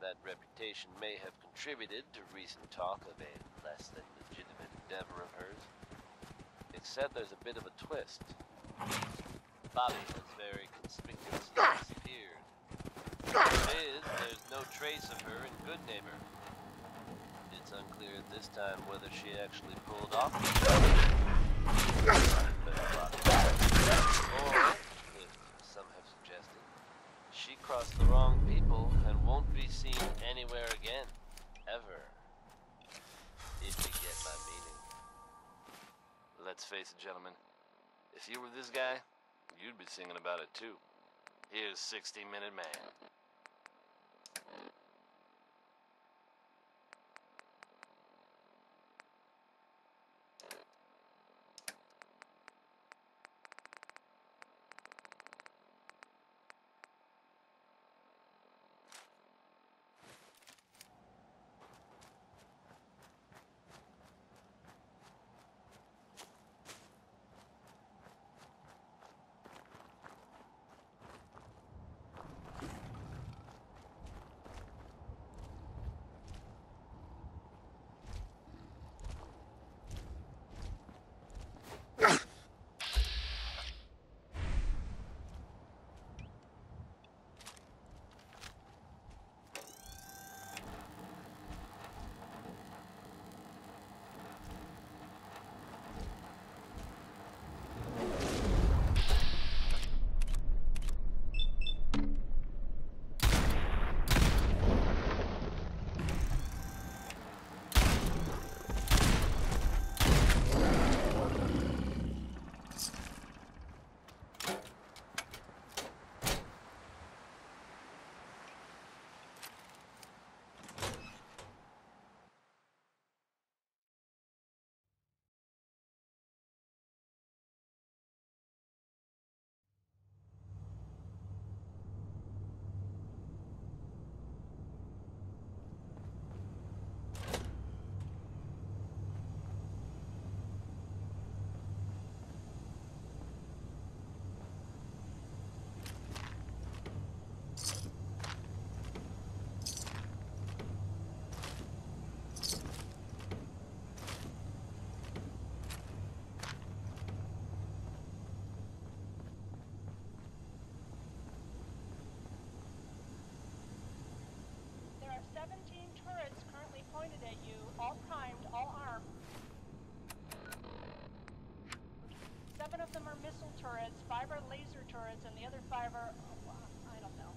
that reputation may have contributed to recent talk of a less than legitimate endeavor of hers. Except there's a bit of a twist. Bobby has very conspicuously disappeared. There's no trace of her in Goodneighbor. It's unclear at this time whether she actually pulled off the job, or, if some have suggested, she crossed the wrong people and won't be seen anywhere again, ever. If you get my meaning. Let's face it, gentlemen. If you were this guy, you'd be singing about it too. Here's 60-Minute Man. Pointed at you, all primed, all armed. 7 of them are missile turrets, 5 are laser turrets, and the other 5 are, I don't know.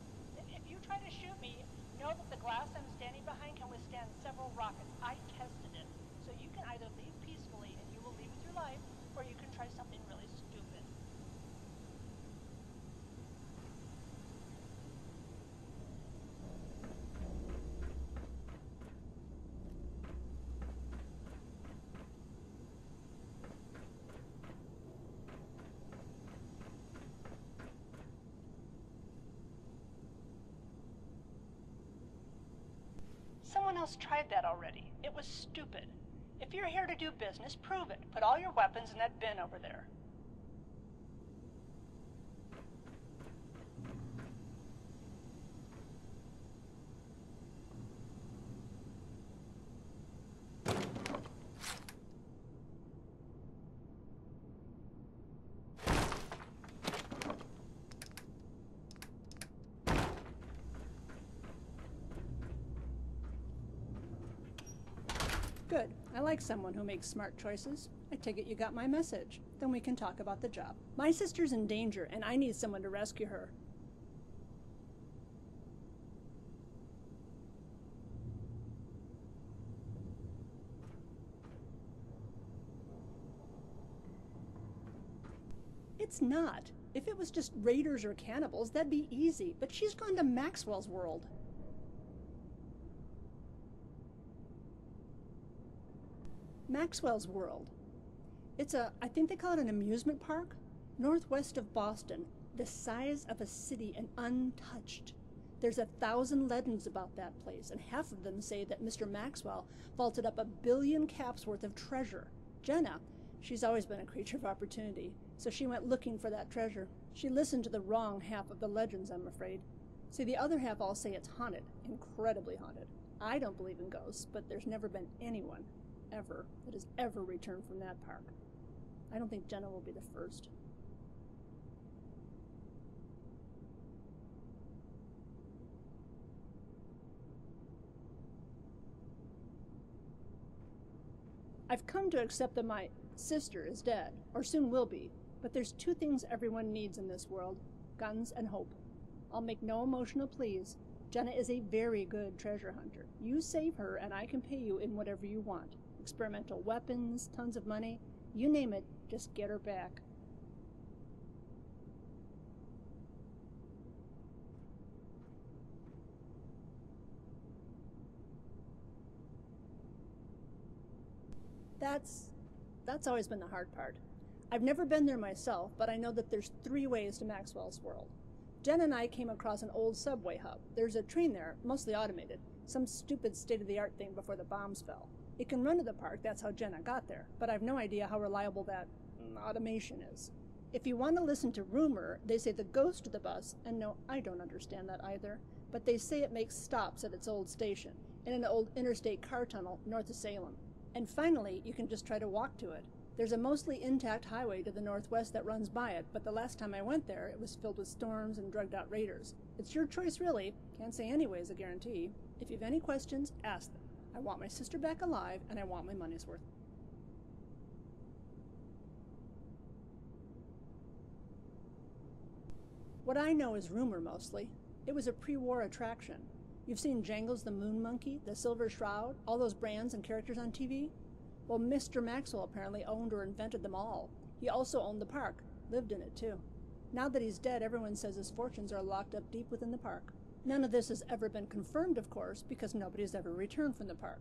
If you try to shoot me, know that the glass I'm standing behind can withstand several rockets. I tested it. So you can either leave peacefully and you will leave with your life, or you can try something really stupid. Someone else tried that already. It was stupid. If you're here to do business, prove it. Put all your weapons in that bin over there. Good. I like someone who makes smart choices. I take it you got my message. Then we can talk about the job. My sister's in danger, and I need someone to rescue her. It's not. If it was just raiders or cannibals, that'd be easy. But she's gone to Maxwell's world. Maxwell's World. It's I think they call it an amusement park, northwest of Boston, the size of a city and untouched. There's 1,000 legends about that place, and half of them say that Mr. Maxwell vaulted up 1 billion caps worth of treasure. Jenna, she's always been a creature of opportunity, so she went looking for that treasure. She listened to the wrong half of the legends, I'm afraid. See, the other half all say it's haunted, incredibly haunted. I don't believe in ghosts, but there's never been anyone, ever, that has ever returned from that park. I don't think Jenna will be the first. I've come to accept that my sister is dead, or soon will be, but there's two things everyone needs in this world: guns and hope. I'll make no emotional pleas. Jenna is a very good treasure hunter. You save her and I can pay you in whatever you want. Experimental weapons, tons of money, you name it, just get her back. That's always been the hard part. I've never been there myself, but I know that there's 3 ways to Maxwell's World. Jen and I came across an old subway hub. There's a train there, mostly automated, some stupid state-of-the-art thing before the bombs fell. It can run to the park, that's how Jenna got there, but I've no idea how reliable that automation is. If you want to listen to rumor, they say the ghost of the bus, and no, I don't understand that either, but they say it makes stops at its old station, in an old interstate car tunnel north of Salem. And finally, you can just try to walk to it. There's a mostly intact highway to the northwest that runs by it, but the last time I went there, it was filled with storms and drugged-out raiders. It's your choice, really. Can't say anyways, a guarantee. If you have any questions, ask them. I want my sister back alive, and I want my money's worth. What I know is rumor, mostly. It was a pre-war attraction. You've seen Jangles the Moon Monkey, the Silver Shroud, all those brands and characters on TV? Well, Mr. Maxwell apparently owned or invented them all. He also owned the park, lived in it too. Now that he's dead, everyone says his fortunes are locked up deep within the park. None of this has ever been confirmed, of course, because nobody's ever returned from the park.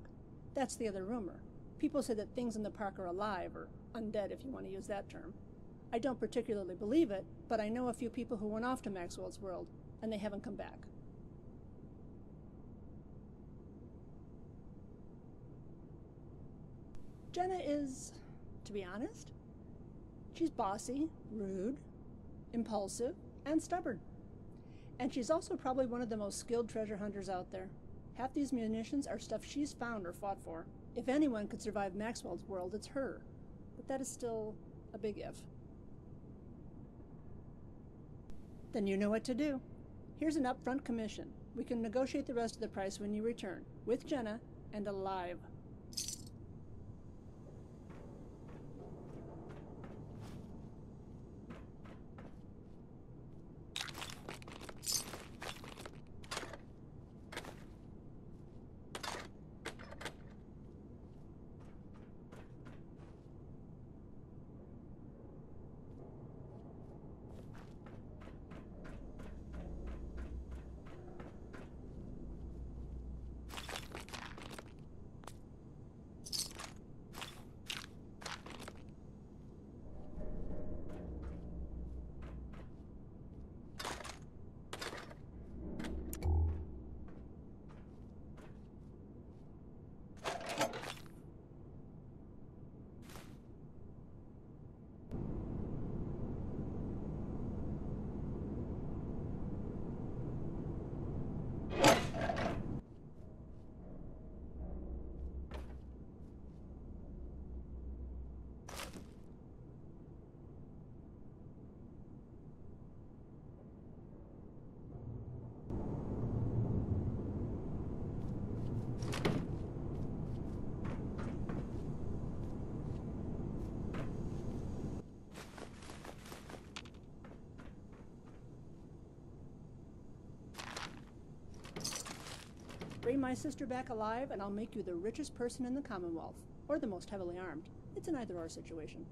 That's the other rumor. People say that things in the park are alive, or undead if you want to use that term. I don't particularly believe it, but I know a few people who went off to Maxwell's World, and they haven't come back. Jenna is, to be honest, she's bossy, rude, impulsive, and stubborn. And she's also probably one of the most skilled treasure hunters out there. Half these munitions are stuff she's found or fought for. If anyone could survive Maxwell's World, it's her. But that is still a big if. Then you know what to do. Here's an upfront commission. We can negotiate the rest of the price when you return, with Jenna and alive. Bring my sister back alive, and I'll make you the richest person in the Commonwealth, or the most heavily armed. It's an either-or situation.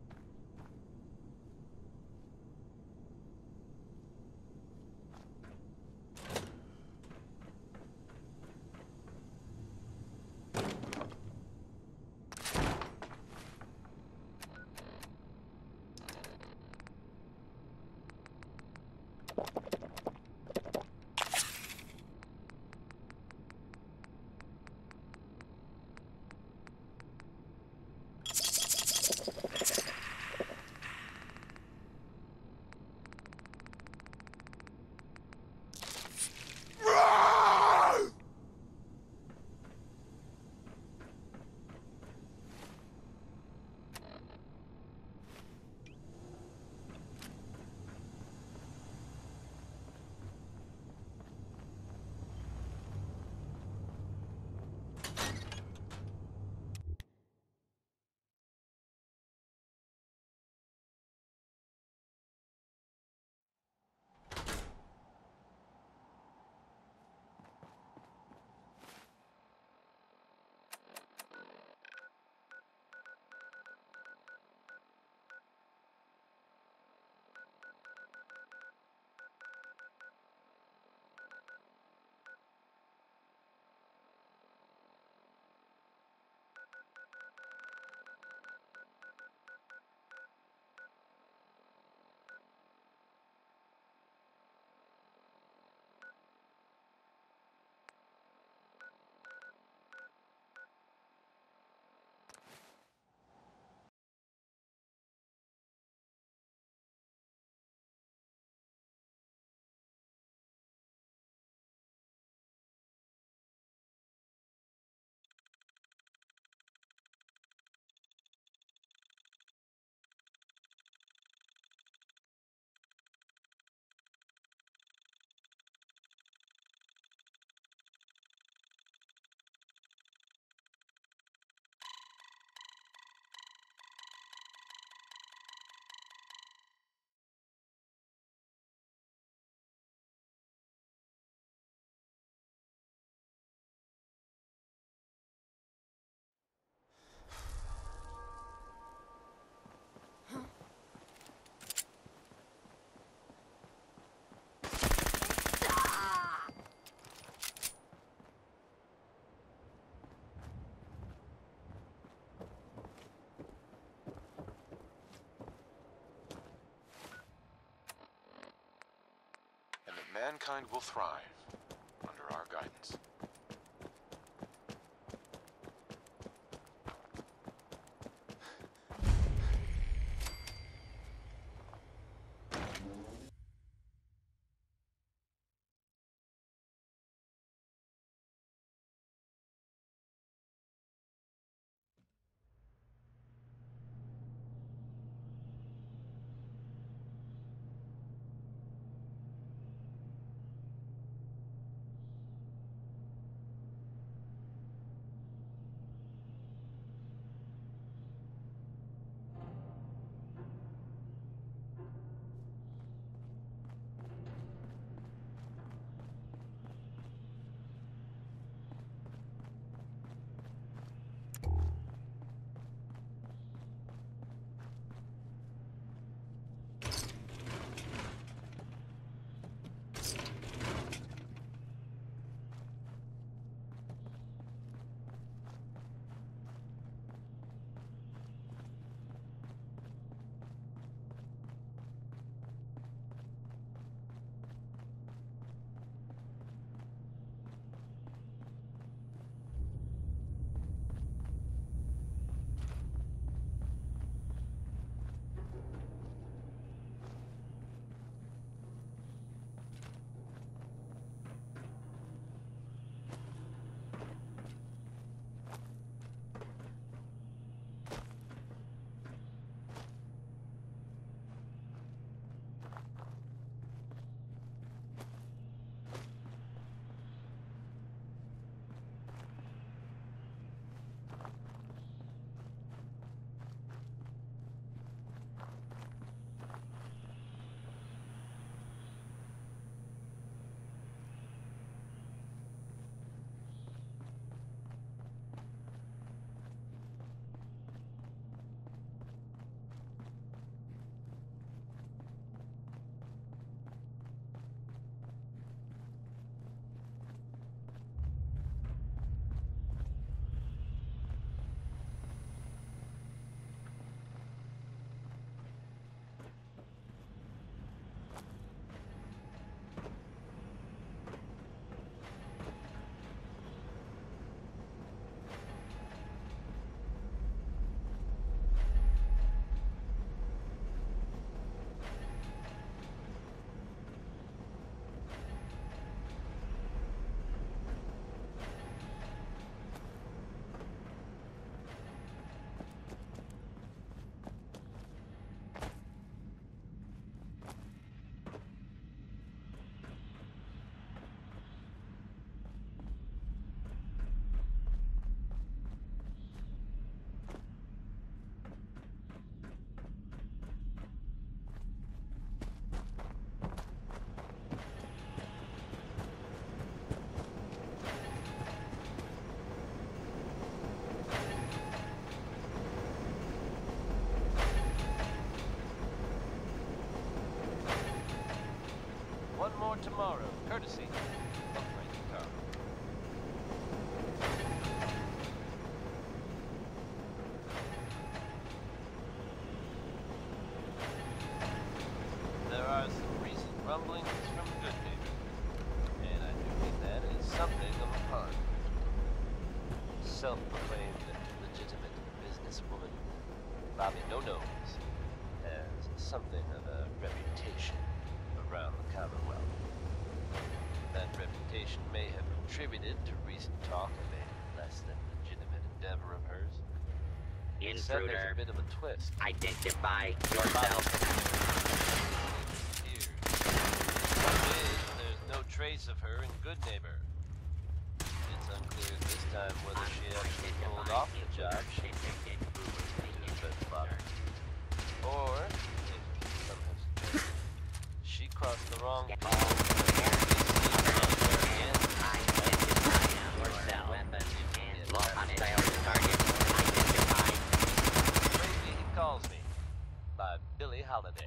mankind will thrive under our guidance. One more tomorrow, courtesy of Frankie Carr. There are some recent rumblings from Good Neighbor, and I do mean that as something of a pun. Self-proclaimed legitimate businesswoman, Bobby No-Nose has something of a reputation around the Commonwealth. That reputation may have contributed to recent talk of a less than legitimate endeavor of hers. Except there's Intruder, a bit of a twist. identify yourself. There's no trace of her in Good Neighbor. It's unclear at this time whether she actually pulled off the job or if somehow she crossed the wrong Crazy He Calls Me by Billie Holiday.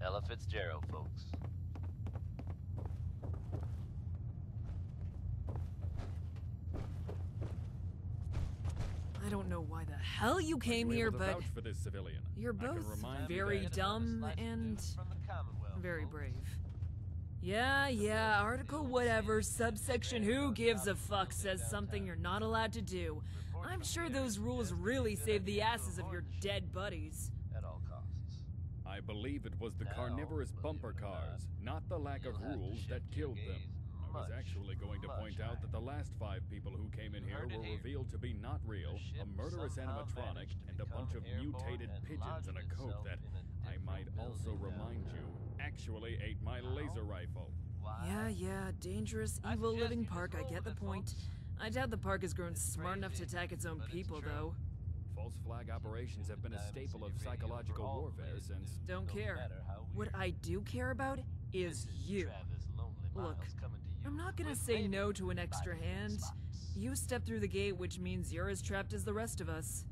Ella Fitzgerald, folks. I don't know why the hell you came Are you here, able to but vouch for this civilian? you're I can both remind you very that- dumb and very brave. Yeah, article whatever, subsection who gives a fuck says something you're not allowed to do. I'm sure those rules really save the asses of your dead buddies. At all costs. I believe it was the Now, carnivorous bumper believe it or cars, not the lack of you'll have to rules that shift your killed them. gaze I was much, actually going to point much out that the last 5 people who came in You here heard it were here. revealed to be not real, ship a murderous somehow animatronic, managed to and a bunch of become airborne mutated and pigeons in a lodged coat itself that, in a I might different also building remind you, actually ate my laser rifle. Why? Yeah, dangerous, I evil suggest living you just park, I roll get the with it, point. folks. I doubt the park has grown It's smart enough to crazy, attack its own but it's people, true. though. False flag operations have been a Diamonds in staple of your radio psychological for all the warfare latest since... news, Don't no care. matter how What weird. I do care about is This you. Travis Lonely Look, Miles coming to you I'm not gonna with say maybe no to an extra 5 hand. spots. You step through the gate, which means you're as trapped as the rest of us.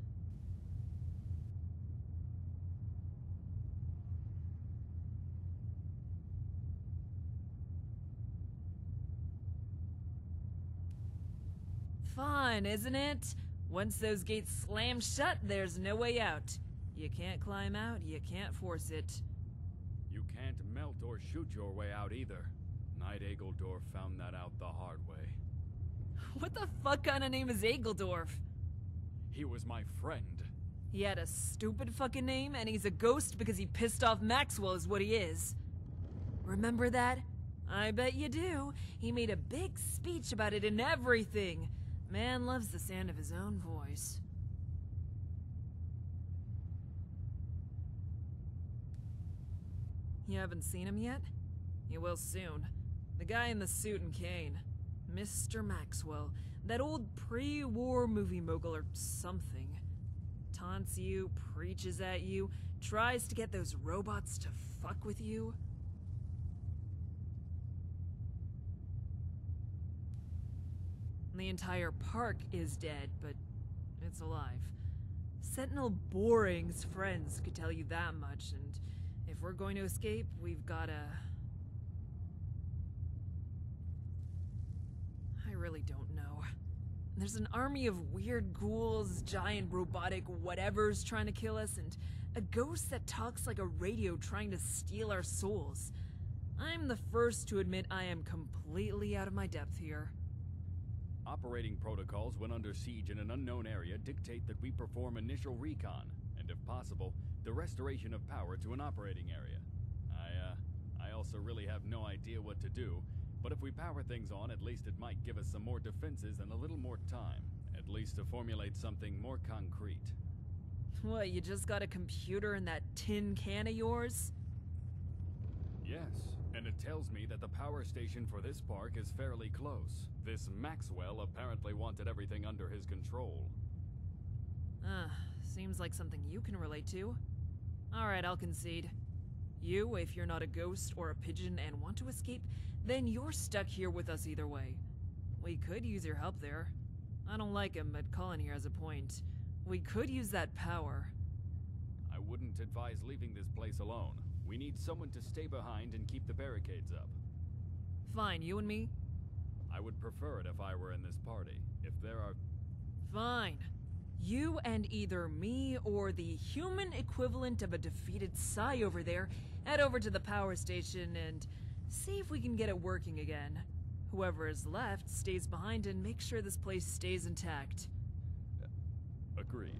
Fun, isn't it? Once those gates slam shut, there's no way out. You can't climb out, you can't force it. You can't melt or shoot your way out either. Knight Egeldorf found that out the hard way. What the fuck kind of name is Egeldorf? He was my friend. He had a stupid fucking name, and he's a ghost because he pissed off Maxwell is what he is. Remember that? I bet you do. He made a big speech about it and everything. Man loves the sound of his own voice. You haven't seen him yet? You will soon. The guy in the suit and cane. Mr. Maxwell. That old pre-war movie mogul or something. Taunts you, preaches at you, tries to get those robots to fuck with you. The entire park is dead, but it's alive. Sentinel Boring's friends could tell you that much, and if we're going to escape, we've gotta... I really don't know. There's an army of weird ghouls, giant robotic whatevers trying to kill us, and a ghost that talks like a radio trying to steal our souls. I'm the first to admit I am completely out of my depth here. Operating protocols when under siege in an unknown area dictate that we perform initial recon, and if possible, the restoration of power to an operating area. I also really have no idea what to do, but if we power things on, at least it might give us some more defenses and a little more time, at least to formulate something more concrete. What, you just got a computer in that tin can of yours? Yes, and it tells me that the power station for this park is fairly close. This Maxwell apparently wanted everything under his control. Seems like something you can relate to. Alright, I'll concede. You, if you're not a ghost or a pigeon and want to escape, then you're stuck here with us either way. We could use your help there. I don't like him, but Colin here has a point. We could use that power. I wouldn't advise leaving this place alone. We need someone to stay behind and keep the barricades up. Fine, you and me? I would prefer it if I were in this party. If there are... Fine. You and either me or the human equivalent of a defeated Psy over there head over to the power station and see if we can get it working again. Whoever is left stays behind and makes sure this place stays intact. Agreed.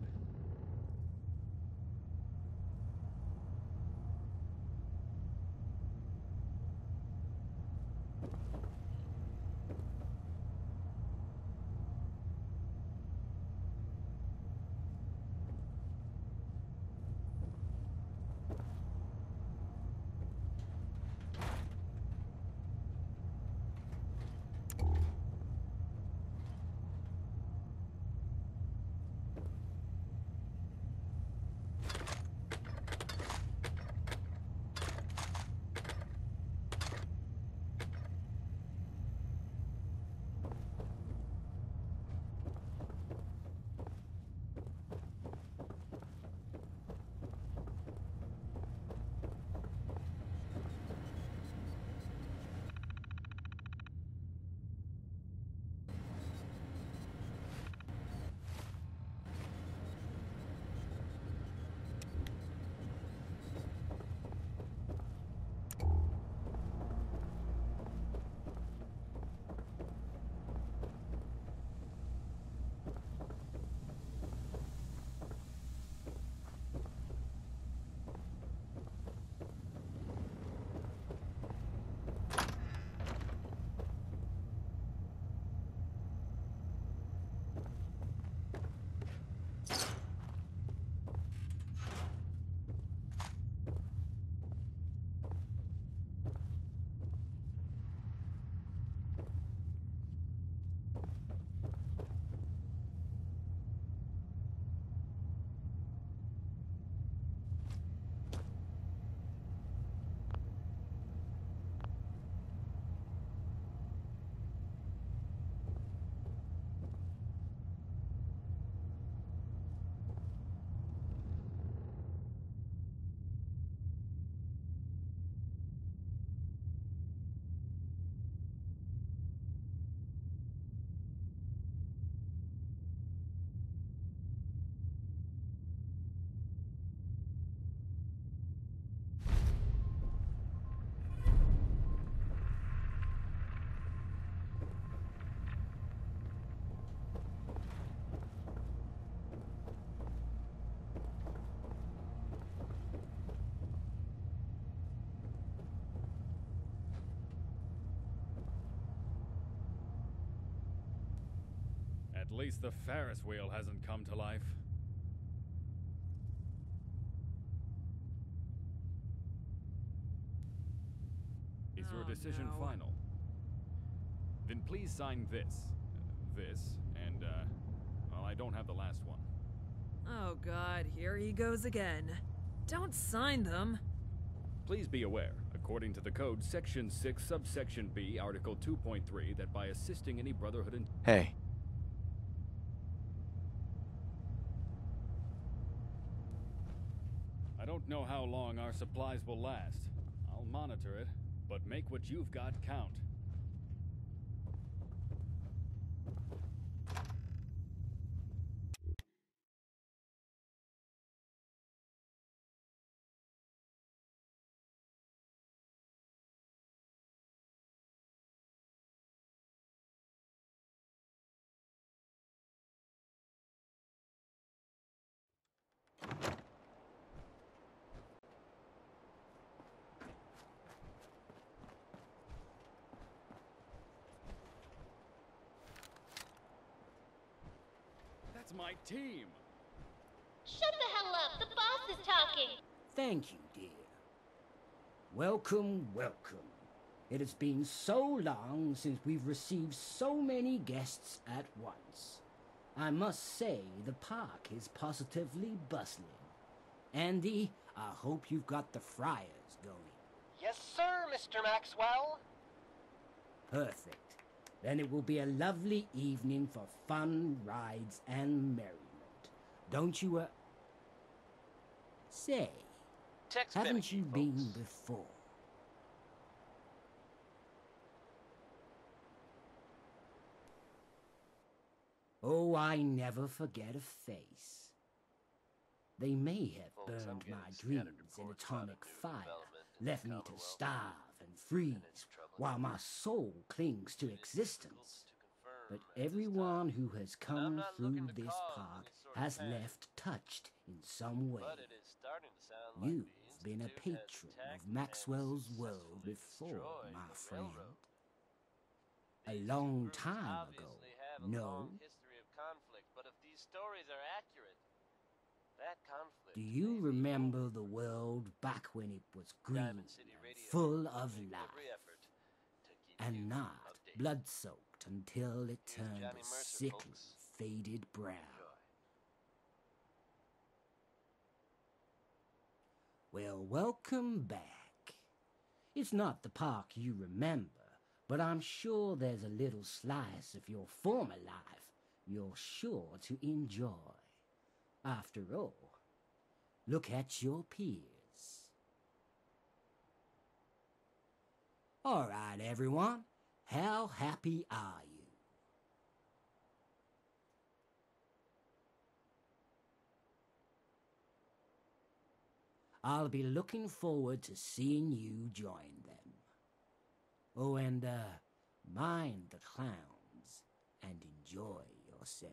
At least the Ferris wheel hasn't come to life. Is your Oh, decision no. final? Then please sign this. And, well, I don't have the last one. Oh god, here he goes again. Don't sign them. Please be aware, according to the code, Section 6, Subsection B, Article 2.3, that by assisting any brotherhood in... Hey. I don't know how long our supplies will last. I'll monitor it, but make what you've got count. That's my team! Shut the hell up! The boss is talking! Thank you, dear. Welcome, welcome. It has been so long since we've received so many guests at once. I must say, the park is positively bustling. Andy, I hope you've got the fryers going. Yes, sir, Mr. Maxwell. Perfect. Then it will be a lovely evening for fun, rides, and merriment. Don't you, Say, Text haven't mimicry, you been folks. before? Oh, I never forget a face. They may have Folks, I'm burned getting my scattered dreams in reports about a atomic new fire, development in left the me to Commonwealth, starve and and freeze, it's troubling. while my soul clings to It is existence. difficult to confirm But at this everyone time, who has and I'm come not through looking to this cause park any sort of has panic, left touched in some way. but it is starting to sound like You've the been a Institute has patron attacked of Maxwell's and world successfully before, destroyed my the friend. railroad. A These long groups time ago, obviously have a no? long history of conflict, but if these stories are accurate, that conflict Do may you be remember over. the world back when it was green Diamond City and Radio full will of make life, every effort to keep you and not updated. blood-soaked until it Here's turned Johnny a Mercer, sickly, folks. faded brown? Enjoy. Well, welcome back. It's not the park you remember, but I'm sure there's a little slice of your former life you're sure to enjoy. After all, look at your peers. All right, everyone, how happy are you? I'll be looking forward to seeing you join them. Oh, and, mind the clowns and enjoy yourself.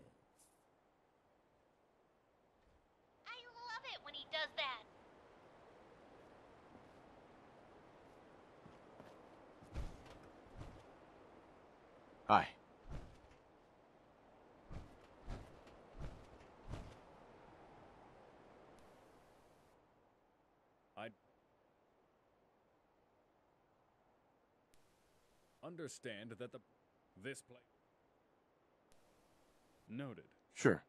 I love it when he does that. Hi. I understand that this place... Noted. Sure.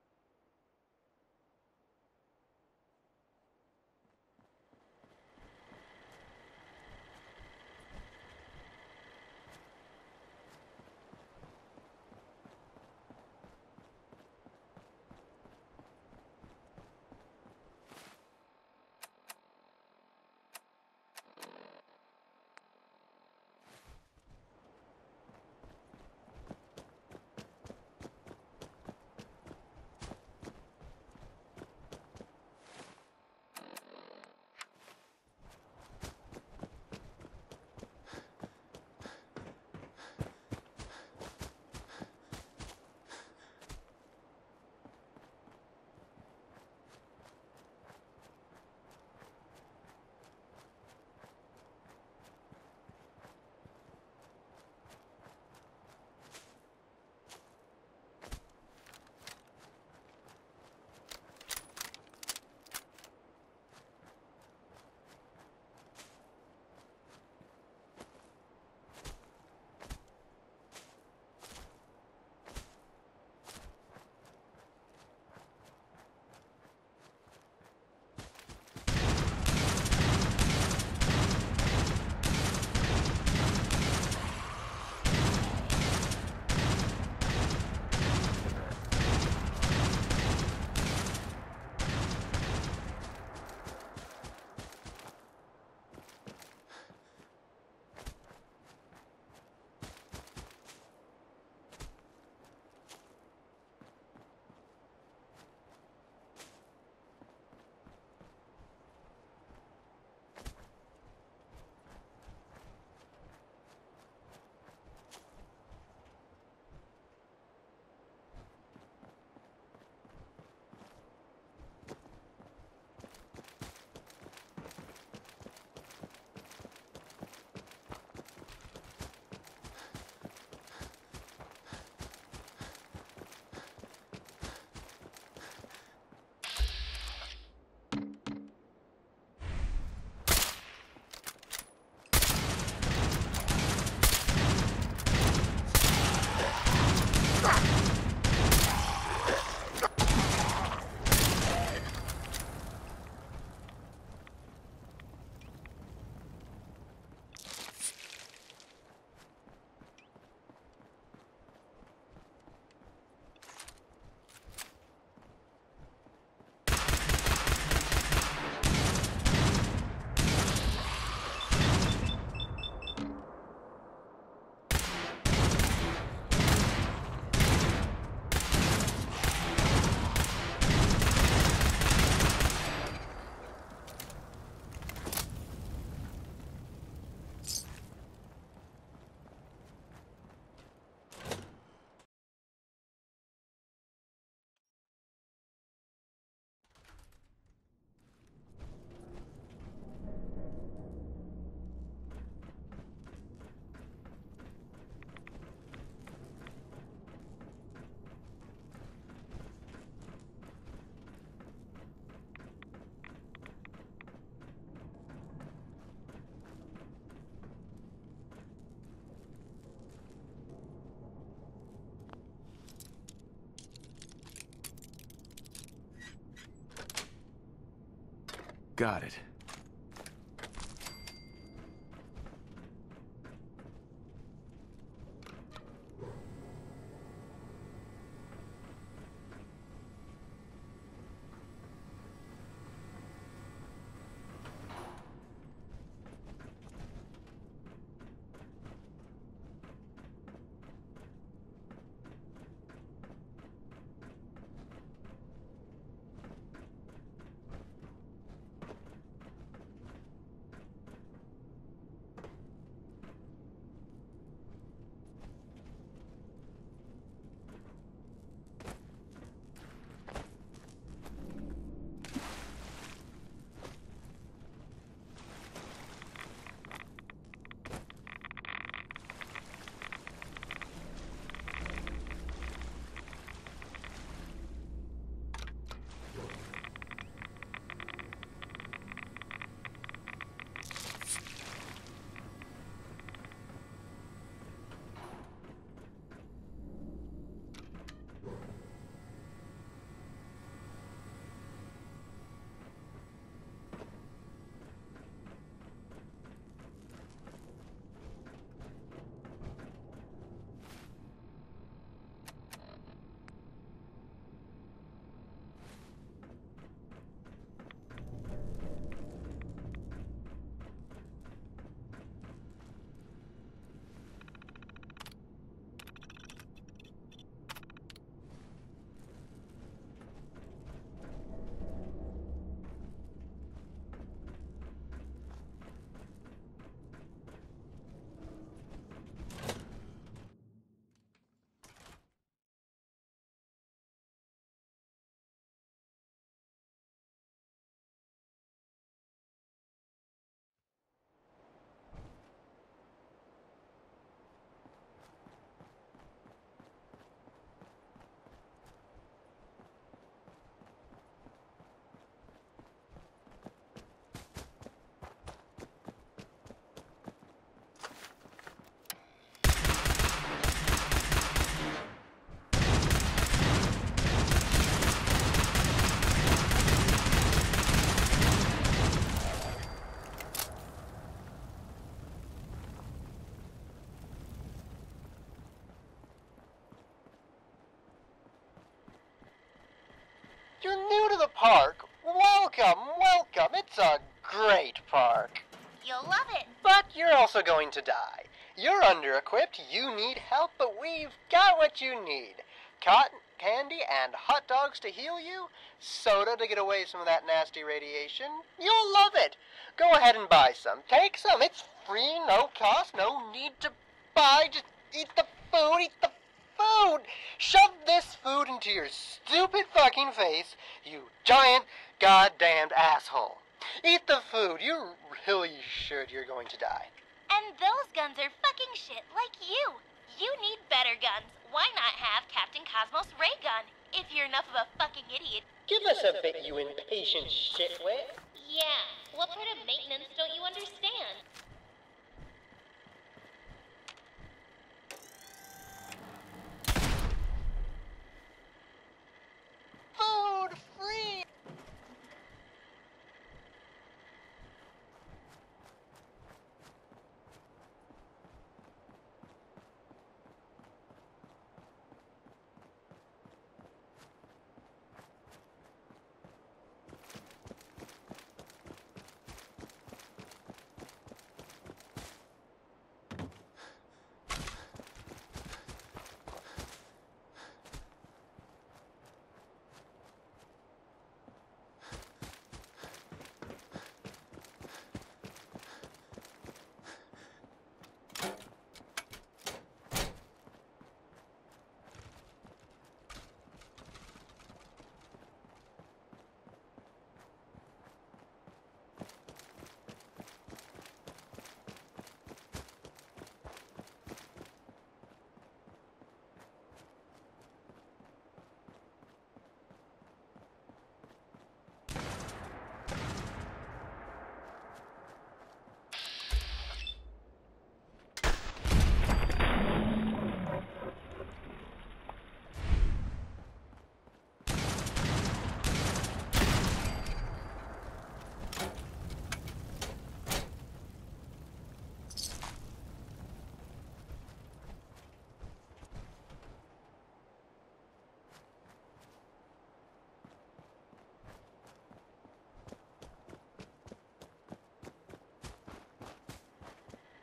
Got it. You're new to the park. Welcome, welcome. It's a great park. You'll love it. But you're also going to die. You're under-equipped, you need help, but we've got what you need. Cotton candy and hot dogs to heal you, soda to get away some of that nasty radiation. You'll love it. Go ahead and buy some. Take some. It's free, no cost, no need to buy. Just eat the food, eat the food. Shove this food into your stupid fucking face, you giant goddamned asshole. Eat the food. You're really sure you're going to die. And those guns are fucking shit like you. You need better guns. Why not have Captain Cosmos' ray gun? If you're enough of a fucking idiot. Give us a bit, you impatient shitwit. Yeah, what part of maintenance don't you understand? Food free!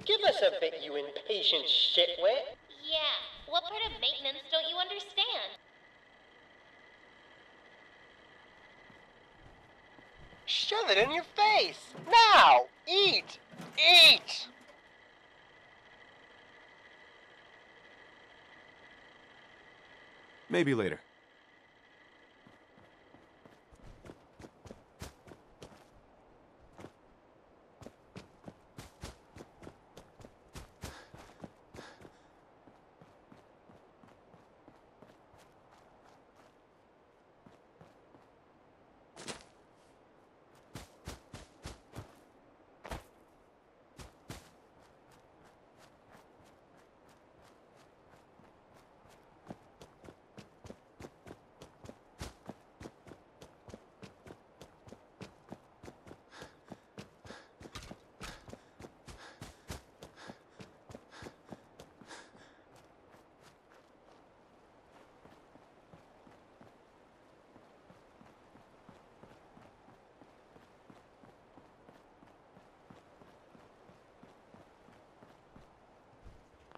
Give us a bit, you impatient shitwit. Yeah, what part of maintenance don't you understand? Shove it in your face! Now! Eat! Eat! Maybe later.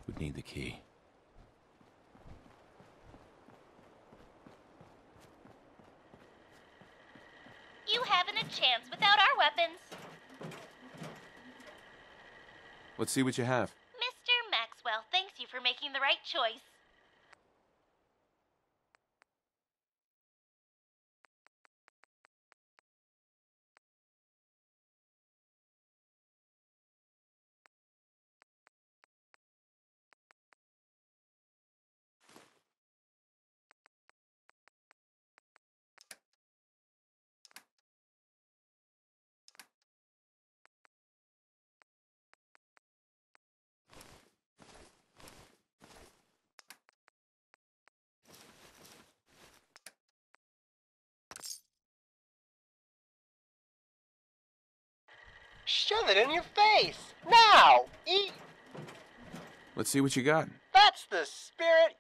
Would need the key. You haven't a chance without our weapons. Let's see what you have. Mr. Maxwell thanks you for making the right choice. Shove it in your face! Now! Eat! Let's see what you got. That's the spirit!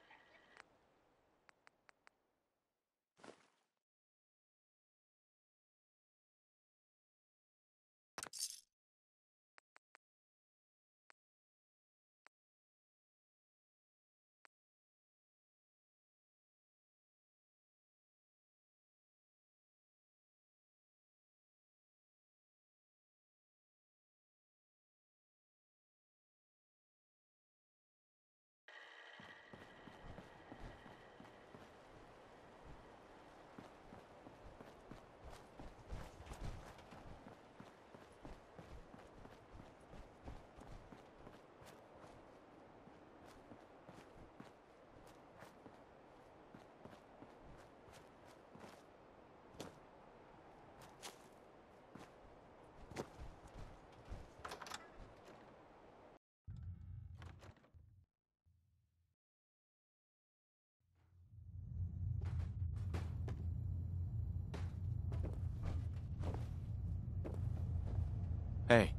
Hey.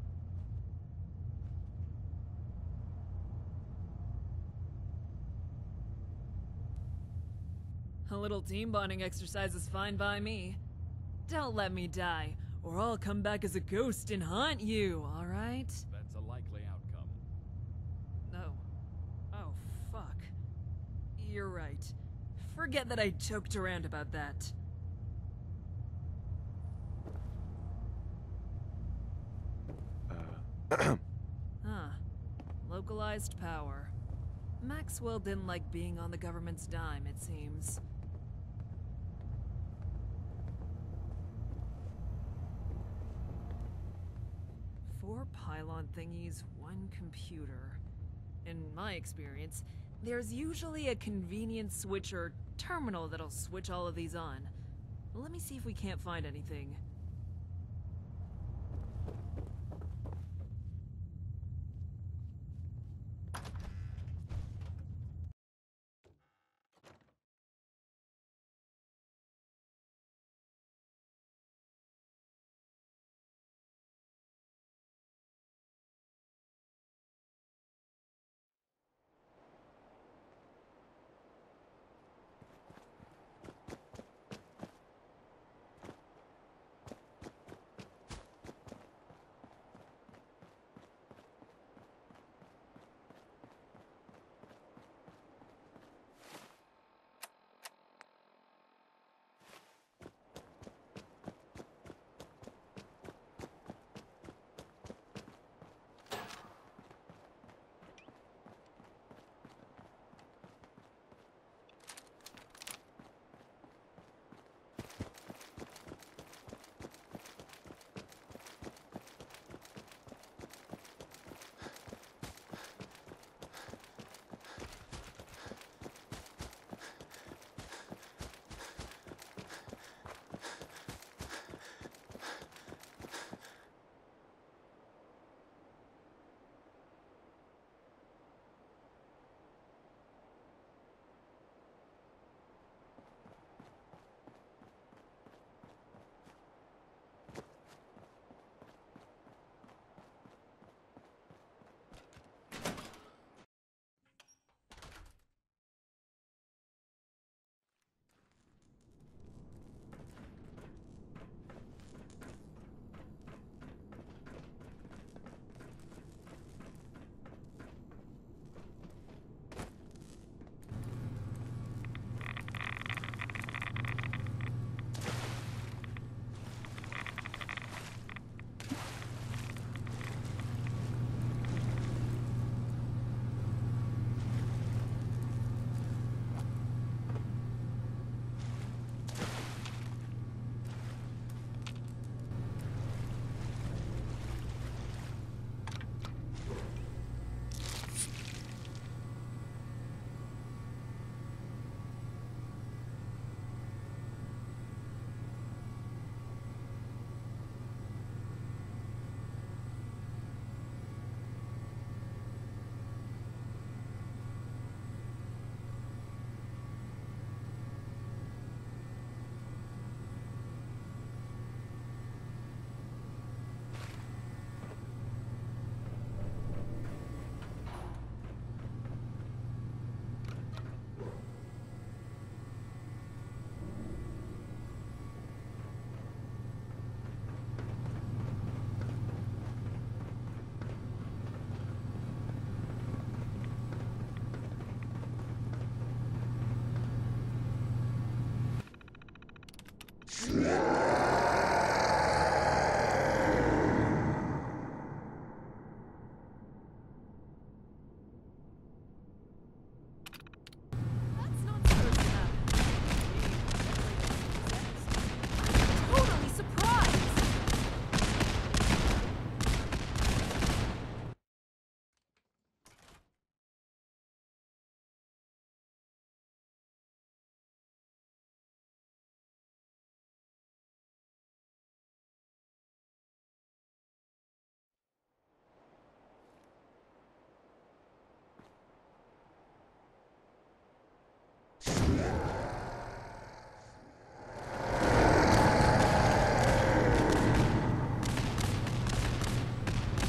A little team bonding exercise is fine by me. Don't let me die, or I'll come back as a ghost and haunt you, alright? That's a likely outcome. No. Oh, fuck. You're right. Forget that I joked around about that. Huh. Localized power. Maxwell didn't like being on the government's dime, it seems. Four pylon thingies, one computer. In my experience, there's usually a convenience switch or terminal that'll switch all of these on. Let me see if we can't find anything.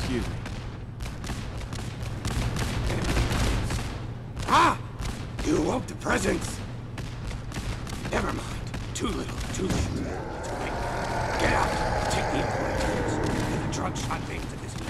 Excuse me. Ah! You want the presents? Never mind. Too little, too late. It's okay. Get out. Take the important tools. Get the drug shot thing to this man.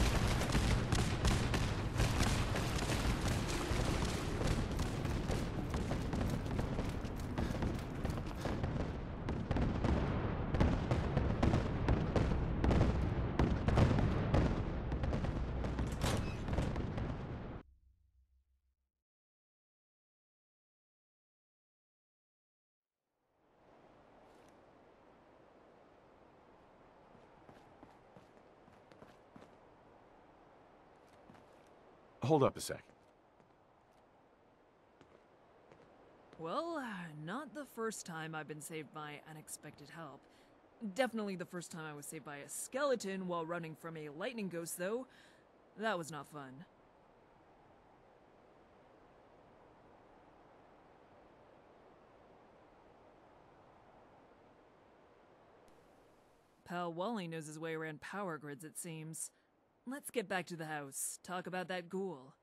Hold up a sec. Well, not the first time I've been saved by unexpected help. Definitely the first time I was saved by a skeleton while running from a lightning ghost, though. That was not fun. Pal Wally knows his way around power grids, it seems. Let's get back to the house, talk about that ghoul.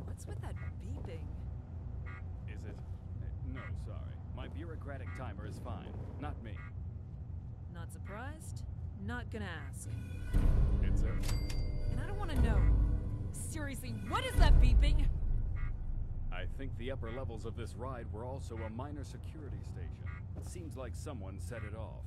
What's with that beeping? Is it? No, sorry. My bureaucratic timer is fine. Not me. Not surprised? Not gonna ask. It's a... And I don't want to know. Seriously, what is that beeping? I think the upper levels of this ride were also a minor security station. It seems like someone set it off.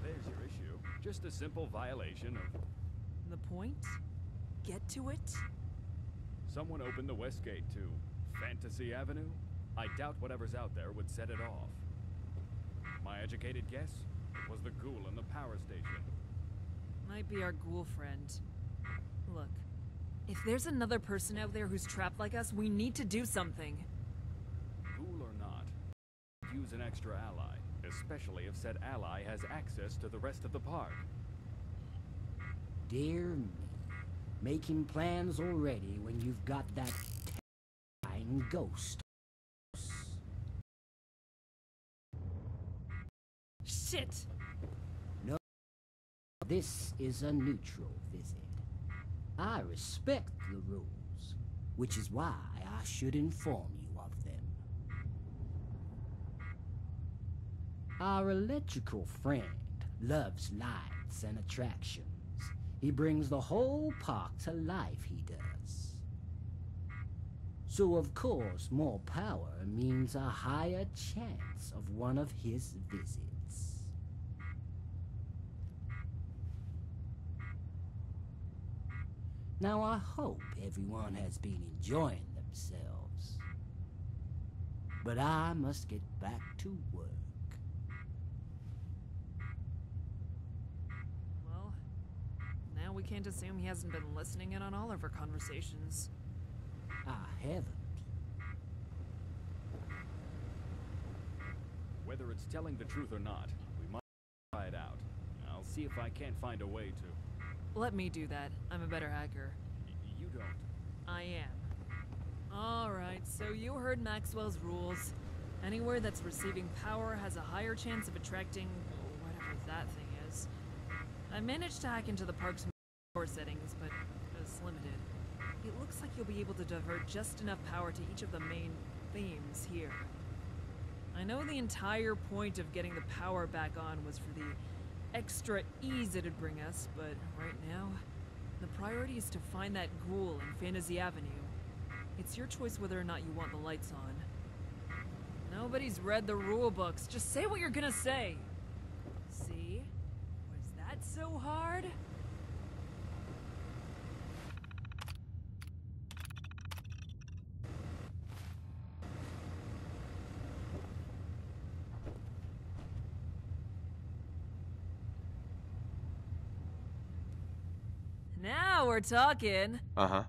There's your issue. Just a simple violation of... The point? Get to it? Someone opened the west gate to Fantasy Avenue? I doubt whatever's out there would set it off. My educated guess? It was the ghoul in the power station. Might be our ghoul friend. Look, if there's another person out there who's trapped like us, we need to do something. Ghoul or not, use an extra ally, especially if said ally has access to the rest of the park. Dear me, making plans already when you've got that terrifying ghost. Shit! No, this is a neutral visit. I respect the rules, which is why I should inform you of them. Our electrical friend loves lights and attractions. He brings the whole park to life, he does. So of course, more power means a higher chance of one of his visits. Now I hope everyone has been enjoying themselves. But I must get back to work. Well, now we can't assume he hasn't been listening in on all of our conversations. I haven't. Whether it's telling the truth or not, we might try it out. I'll see if I can't find a way to... Let me do that. I'm a better hacker. You don't. I am. Alright, so you heard Maxwell's rules. Anywhere that's receiving power has a higher chance of attracting whatever that thing is. I managed to hack into the park's power settings, but it's limited. It looks like you'll be able to divert just enough power to each of the main themes here. I know the entire point of getting the power back on was for the extra ease it'd bring us, but right now, the priority is to find that ghoul in Fantasy Avenue. It's your choice whether or not you want the lights on. Nobody's read the rule books. Just say what you're gonna say. See? Was that so hard? Now we're talking. Uh-huh.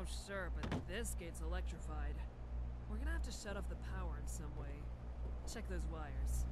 Oh, sure, but this gate's electrified. We're gonna have to shut off the power in some way. Check those wires.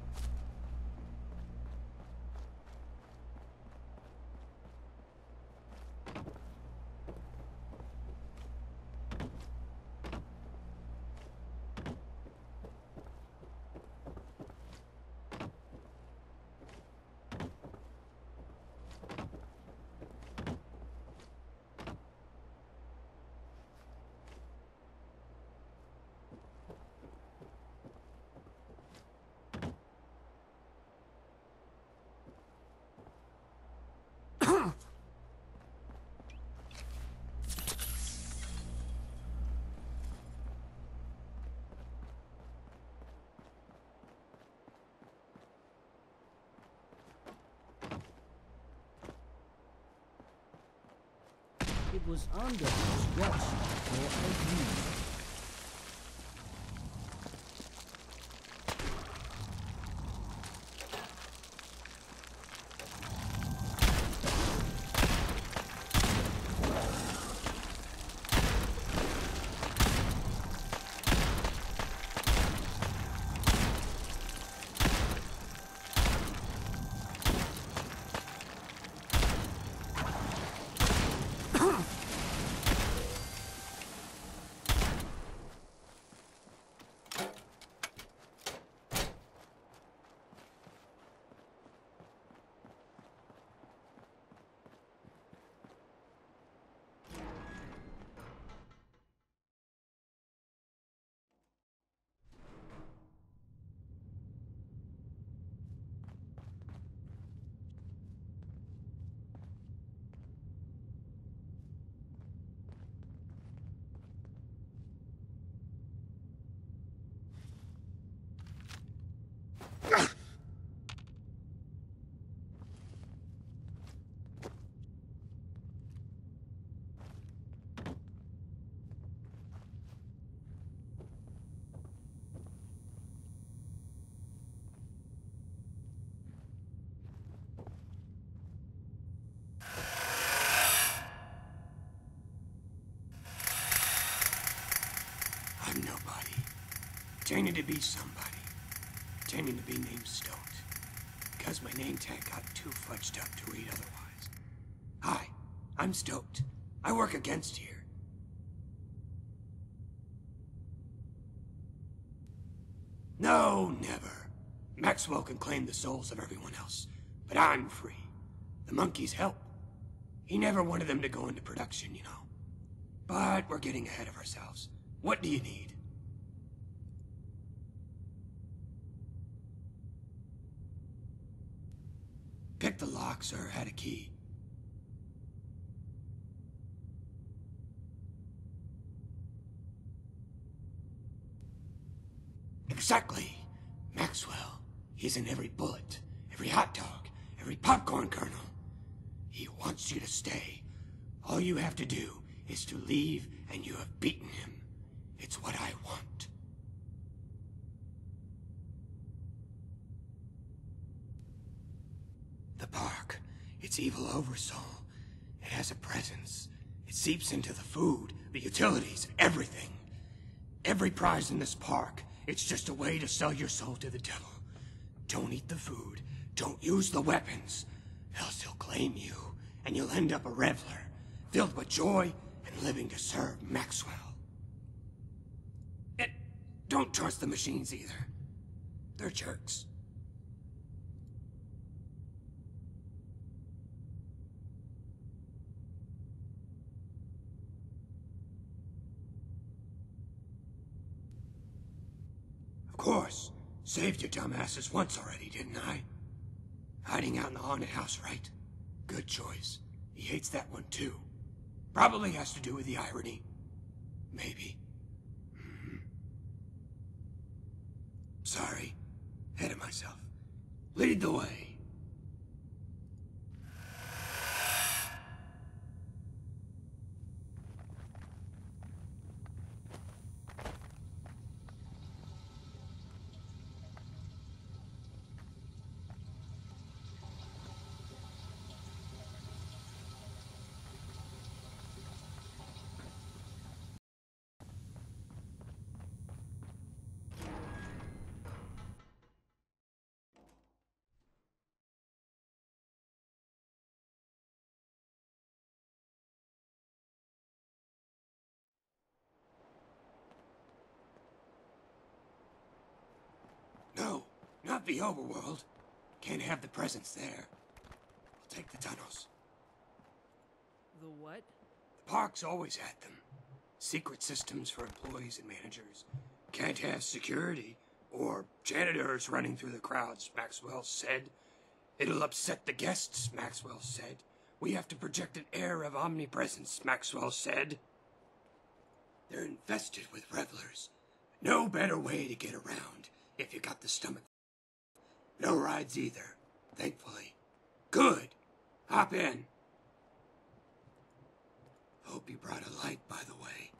It was under construction for a reason. I'm nobody. Pretending to be somebody. Pretending to be named Stoked. Because my name tag got too fudged up to read otherwise. Hi, I'm Stoked. I work against here. No, never. Maxwell can claim the souls of everyone else, but I'm free. The monkeys help. He never wanted them to go into production, you know. But we're getting ahead of ourselves. What do you need? Pick the locks or had a key. Exactly. Maxwell. He's in every bullet, every hot dog, every popcorn kernel. He wants you to stay. All you have to do is to leave and you have beaten him. It's what I want. The park. It's evil oversoul. It has a presence. It seeps into the food, the utilities, everything. Every prize in this park, it's just a way to sell your soul to the devil. Don't eat the food. Don't use the weapons. Else he'll claim you, and you'll end up a reveler, filled with joy and living to serve Maxwell. And don't trust the machines either. They're jerks. Of course. Saved your dumbasses once already, didn't I? Hiding out in the haunted house, right? Good choice. He hates that one too. Probably has to do with the irony. Maybe. Sorry. Ahead of myself. Lead the way. No, not the overworld. Can't have the presence there. I'll take the tunnels. The what? The park's always had them. Secret systems for employees and managers. Can't have security or janitors running through the crowds, Maxwell said. It'll upset the guests, Maxwell said. We have to project an air of omnipresence, Maxwell said. They're infested with revelers. No better way to get around if you got the stomach. No rides either, thankfully. Good. Hop in. Hope you brought a light, by the way.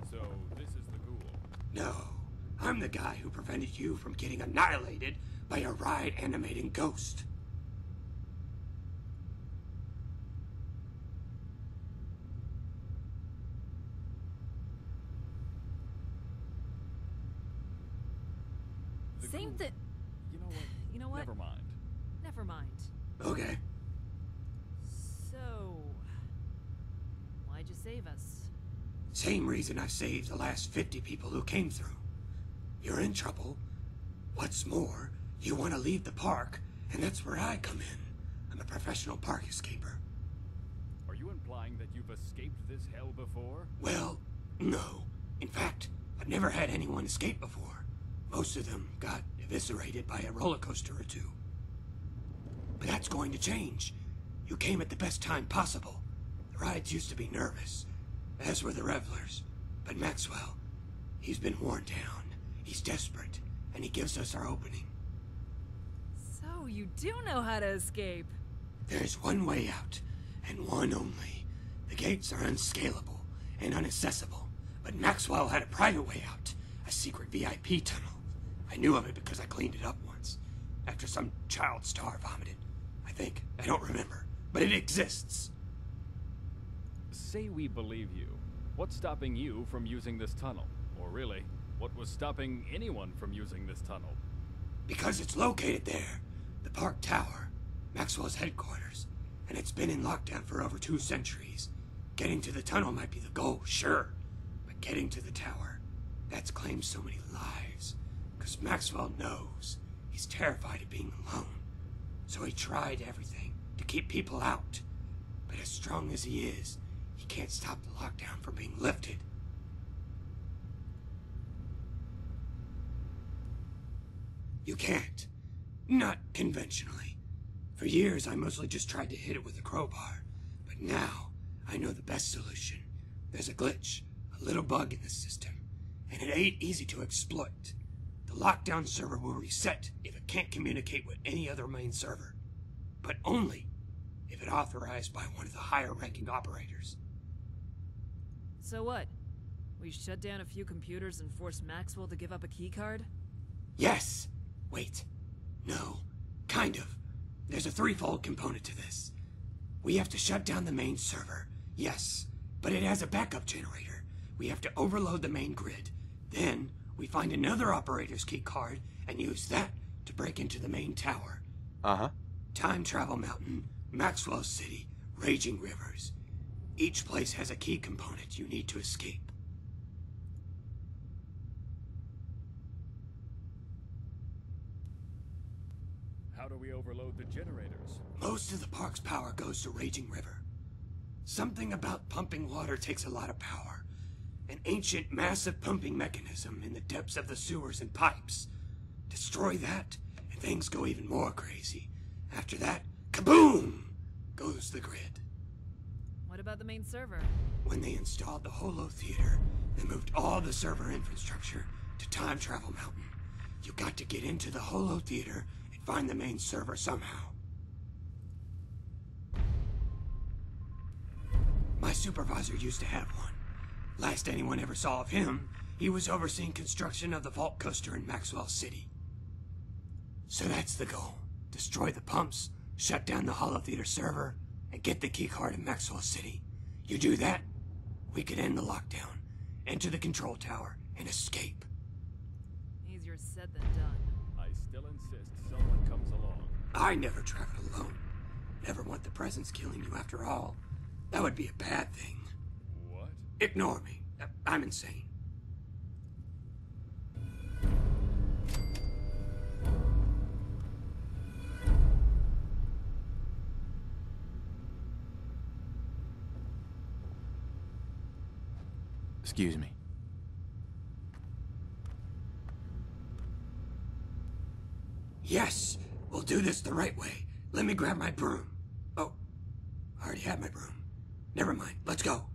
So, this is the ghoul. No, I'm the guy who prevented you from getting annihilated by a ride-animating ghost. Same thing. You know what? Never mind. Never mind. Okay. So, why'd you save us? Same reason I saved the last 50 people who came through. You're in trouble. What's more, you want to leave the park, and that's where I come in. I'm a professional park escaper. Are you implying that you've escaped this hell before? Well, no. In fact, I've never had anyone escape before. Most of them got eviscerated by a roller coaster or two. But that's going to change. You came at the best time possible. The rides used to be nervous, as were the revelers. But Maxwell, he's been worn down. He's desperate, and he gives us our opening. So, you do know how to escape. There's one way out, and one only. The gates are unscalable and inaccessible, but Maxwell had a private way out, a secret VIP tunnel. I knew of it because I cleaned it up once, after some child star vomited. I think. I don't remember, but it exists. Say we believe you. What's stopping you from using this tunnel? Or really, what was stopping anyone from using this tunnel? Because it's located there. The Park Tower, Maxwell's headquarters, and it's been in lockdown for over 2 centuries. Getting to the tunnel might be the goal, sure, but getting to the tower, that's claimed so many lives. Because Maxwell knows he's terrified of being alone. So he tried everything to keep people out. But as strong as he is, he can't stop the lockdown from being lifted. You can't. Not conventionally. For years, I mostly just tried to hit it with a crowbar. But now, I know the best solution. There's a glitch, a little bug in the system, and it ain't easy to exploit. The lockdown server will reset if it can't communicate with any other main server. But only if it's authorized by one of the higher-ranking operators. So what? We shut down a few computers and force Maxwell to give up a keycard? Yes! Wait. No. Kind of. There's a threefold component to this. We have to shut down the main server. Yes. But it has a backup generator. We have to overload the main grid. Then, we find another operator's keycard and use that to break into the main tower. Uh-huh. Time Travel Mountain, Maxwell's City, Raging Rivers. Each place has a key component you need to escape. How do we overload the generators? Most of the park's power goes to Raging River. Something about pumping water takes a lot of power. An ancient, massive pumping mechanism in the depths of the sewers and pipes. Destroy that, and things go even more crazy. After that, kaboom! Goes the grid. What about the main server? When they installed the Holo Theater, they moved all the server infrastructure to Time Travel Mountain. You got to get into the Holo Theater and find the main server somehow. My supervisor used to have one. Last anyone ever saw of him, he was overseeing construction of the vault coaster in Maxwell's City. So that's the goal. Destroy the pumps, shut down the Holo Theater server, and get the keycard in Maxwell City. You do that, we could end the lockdown, enter the control tower, and escape. Easier said than done. I still insist someone comes along. I never traveled alone. Never want the presence killing you after all. That would be a bad thing. What? Ignore me. I'm insane. Excuse me. Yes, we'll do this the right way. Let me grab my broom. Oh, I already have my broom. Never mind, let's go.